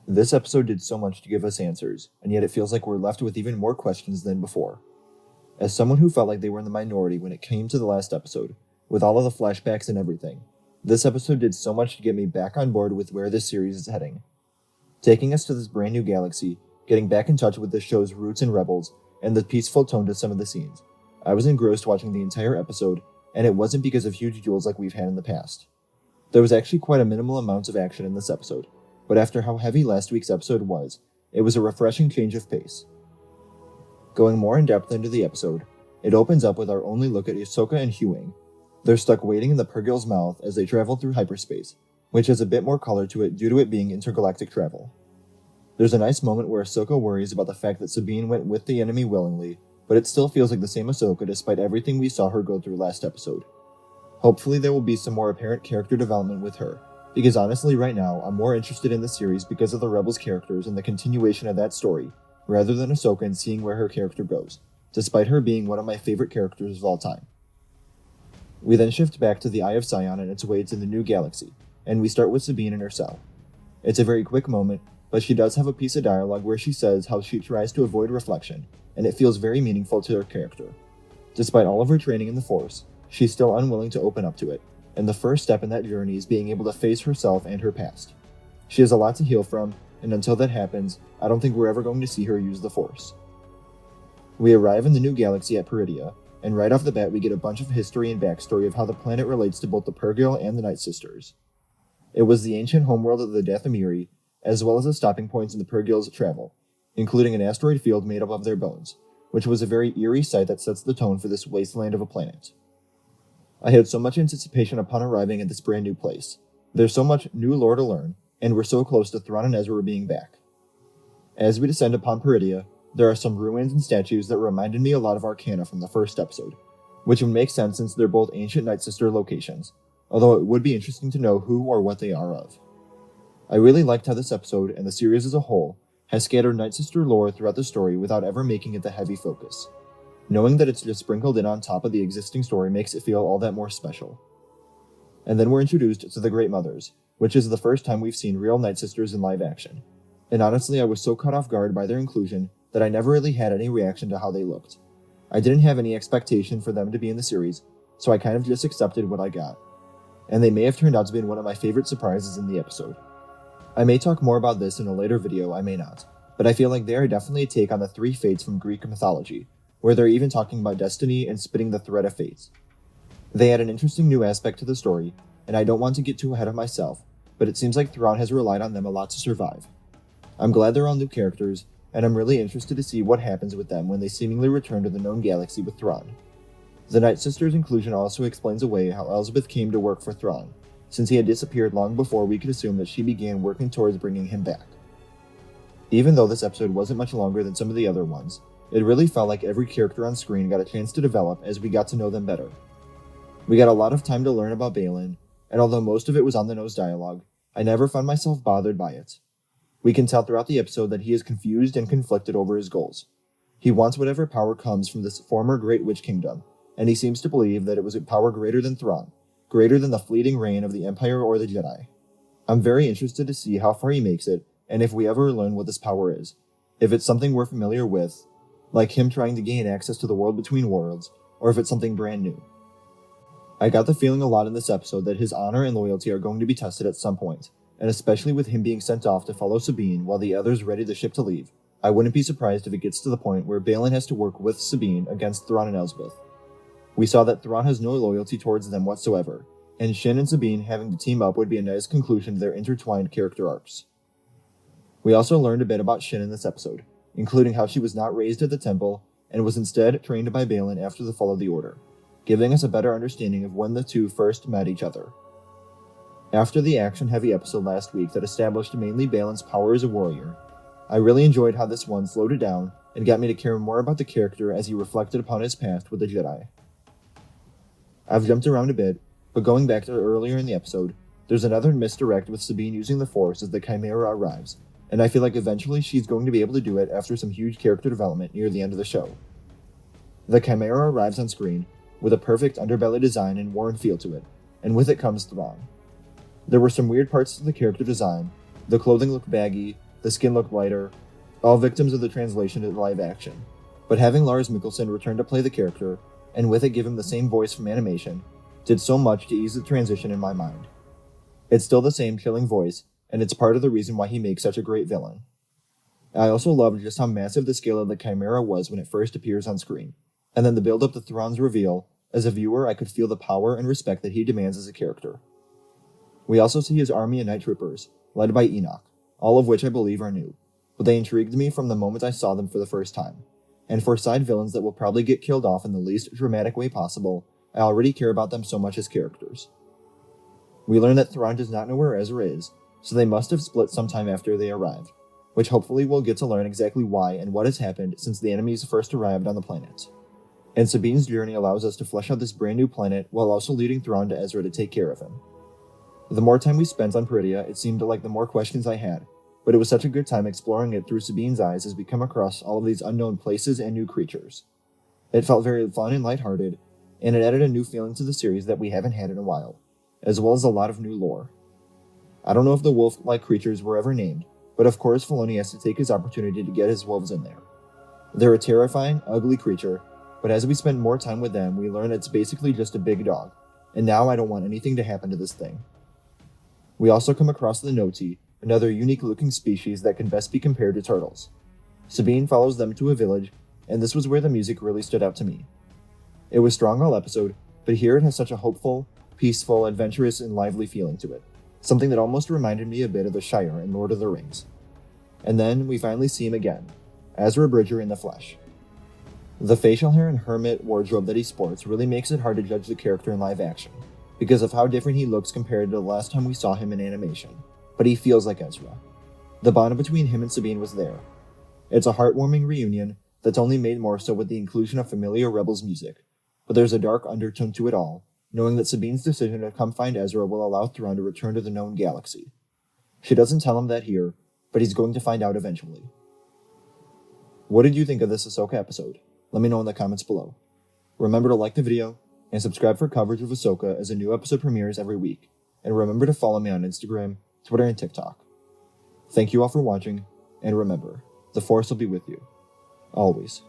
This episode did so much to give us answers, and yet it feels like we're left with even more questions than before. As someone who felt like they were in the minority when it came to the last episode, with all of the flashbacks and everything, this episode did so much to get me back on board with where this series is heading. Taking us to this brand new galaxy, getting back in touch with the show's roots and rebels, and the peaceful tone to some of the scenes. I was engrossed watching the entire episode, and it wasn't because of huge duels like we've had in the past. There was actually quite a minimal amount of action in this episode, but after how heavy last week's episode was, it was a refreshing change of pace. Going more in depth into the episode, it opens up with our only look at Ahsoka and Huyang. They're stuck waiting in the Purgil's mouth as they travel through hyperspace, which has a bit more color to it due to it being intergalactic travel. There's a nice moment where Ahsoka worries about the fact that Sabine went with the enemy willingly, but it still feels like the same Ahsoka despite everything we saw her go through last episode. Hopefully there will be some more apparent character development with her, because honestly right now I'm more interested in the series because of the Rebels characters and the continuation of that story, rather than Ahsoka and seeing where her character goes, despite her being one of my favorite characters of all time. We then shift back to the Eye of Sion and its way to the new galaxy, and we start with Sabine in her cell. It's a very quick moment, but she does have a piece of dialogue where she says how she tries to avoid reflection, and it feels very meaningful to her character. Despite all of her training in the Force, she's still unwilling to open up to it, and the first step in that journey is being able to face herself and her past. She has a lot to heal from, and until that happens, I don't think we're ever going to see her use the Force. We arrive in the new galaxy at Peridea, and right off the bat we get a bunch of history and backstory of how the planet relates to both the Purgil and the Night Sisters. It was the ancient homeworld of the Dathomiri, as well as the stopping points in the Purgil's travel, including an asteroid field made up of their bones, which was a very eerie sight that sets the tone for this wasteland of a planet. I had so much anticipation upon arriving at this brand new place. There's so much new lore to learn, and we're so close to Thrawn and Ezra being back. As we descend upon Peridea, there are some ruins and statues that reminded me a lot of Arcana from the first episode, which would make sense since they're both ancient Night Sister locations, although it would be interesting to know who or what they are of. I really liked how this episode, and the series as a whole, has scattered Night Sister lore throughout the story without ever making it the heavy focus. Knowing that it's just sprinkled in on top of the existing story makes it feel all that more special. And then we're introduced to the Great Mothers, which is the first time we've seen real Night Sisters in live action. And honestly, I was so caught off guard by their inclusion that I never really had any reaction to how they looked. I didn't have any expectation for them to be in the series, so I kind of just accepted what I got. And they may have turned out to be one of my favorite surprises in the episode. I may talk more about this in a later video, I may not, but I feel like they are definitely a take on the three fates from Greek mythology, where they're even talking about destiny and spinning the thread of fate. They add an interesting new aspect to the story, and I don't want to get too ahead of myself, but it seems like Thrawn has relied on them a lot to survive. I'm glad they're all new characters, and I'm really interested to see what happens with them when they seemingly return to the known galaxy with Thrawn. The Night Sisters' inclusion also explains away how Elsbeth came to work for Thrawn, since he had disappeared long before we could assume that she began working towards bringing him back. Even though this episode wasn't much longer than some of the other ones, it really felt like every character on screen got a chance to develop as we got to know them better. We got a lot of time to learn about Baylan, and although most of it was on-the-nose dialogue, I never found myself bothered by it. We can tell throughout the episode that he is confused and conflicted over his goals. He wants whatever power comes from this former Great Witch Kingdom, and he seems to believe that it was a power greater than Thrawn, greater than the fleeting reign of the Empire or the Jedi. I'm very interested to see how far he makes it, and if we ever learn what this power is. If it's something we're familiar with, like him trying to gain access to the world between worlds, or if it's something brand new. I got the feeling a lot in this episode that his honor and loyalty are going to be tested at some point, and especially with him being sent off to follow Sabine while the others ready the ship to leave, I wouldn't be surprised if it gets to the point where Baylan has to work with Sabine against Thrawn and Elsbeth. We saw that Thrawn has no loyalty towards them whatsoever, and Shin and Sabine having to team up would be a nice conclusion to their intertwined character arcs. We also learned a bit about Shin in this episode, including how she was not raised at the temple and was instead trained by Baylan after the fall of the Order, giving us a better understanding of when the two first met each other. After the action-heavy episode last week that established mainly Baylan's power as a warrior, I really enjoyed how this one slowed it down and got me to care more about the character as he reflected upon his past with the Jedi. I've jumped around a bit, but going back to earlier in the episode, there's another misdirect with Sabine using the Force as the Chimera arrives, and I feel like eventually she's going to be able to do it after some huge character development near the end of the show. The Chimera arrives on screen, with a perfect underbelly design and worn feel to it, and with it comes Thrawn. There were some weird parts to the character design, the clothing looked baggy, the skin looked lighter, all victims of the translation to live action. But having Lars Mikkelsen return to play the character, and with it give him the same voice from animation, did so much to ease the transition in my mind. It's still the same chilling voice, and it's part of the reason why he makes such a great villain. I also loved just how massive the scale of the Chimera was when it first appears on screen, and then the build-up to Thrawn's reveal. As a viewer, I could feel the power and respect that he demands as a character. We also see his army of night troopers, led by Enoch, all of which I believe are new, but they intrigued me from the moment I saw them for the first time. And for side villains that will probably get killed off in the least dramatic way possible, I already care about them so much as characters. We learn that Thrawn does not know where Ezra is, so they must have split sometime after they arrived, which hopefully we'll get to learn exactly why and what has happened since the enemies first arrived on the planet. And Sabine's journey allows us to flesh out this brand new planet while also leading Thrawn to Ezra to take care of him. The more time we spent on Peridia, it seemed like the more questions I had, but it was such a good time exploring it through Sabine's eyes as we come across all of these unknown places and new creatures. It felt very fun and lighthearted, and it added a new feeling to the series that we haven't had in a while, as well as a lot of new lore. I don't know if the wolf-like creatures were ever named, but of course Filoni has to take his opportunity to get his wolves in there. They're a terrifying, ugly creature, but as we spend more time with them, we learn it's basically just a big dog, and now I don't want anything to happen to this thing. We also come across the Noti, another unique-looking species that can best be compared to turtles. Sabine follows them to a village, and this was where the music really stood out to me. It was strong all episode, but here it has such a hopeful, peaceful, adventurous, and lively feeling to it, something that almost reminded me a bit of the Shire in Lord of the Rings. And then we finally see him again, Ezra Bridger in the flesh. The facial hair and hermit wardrobe that he sports really makes it hard to judge the character in live action, because of how different he looks compared to the last time we saw him in animation, but he feels like Ezra. The bond between him and Sabine was there. It's a heartwarming reunion that's only made more so with the inclusion of familiar Rebels music, but there's a dark undertone to it all, knowing that Sabine's decision to come find Ezra will allow Thrawn to return to the known galaxy. She doesn't tell him that here, but he's going to find out eventually. What did you think of this Ahsoka episode? Let me know in the comments below. Remember to like the video, and subscribe for coverage of Ahsoka as a new episode premieres every week, and remember to follow me on Instagram, Twitter, and TikTok. Thank you all for watching, and remember, the Force will be with you. Always.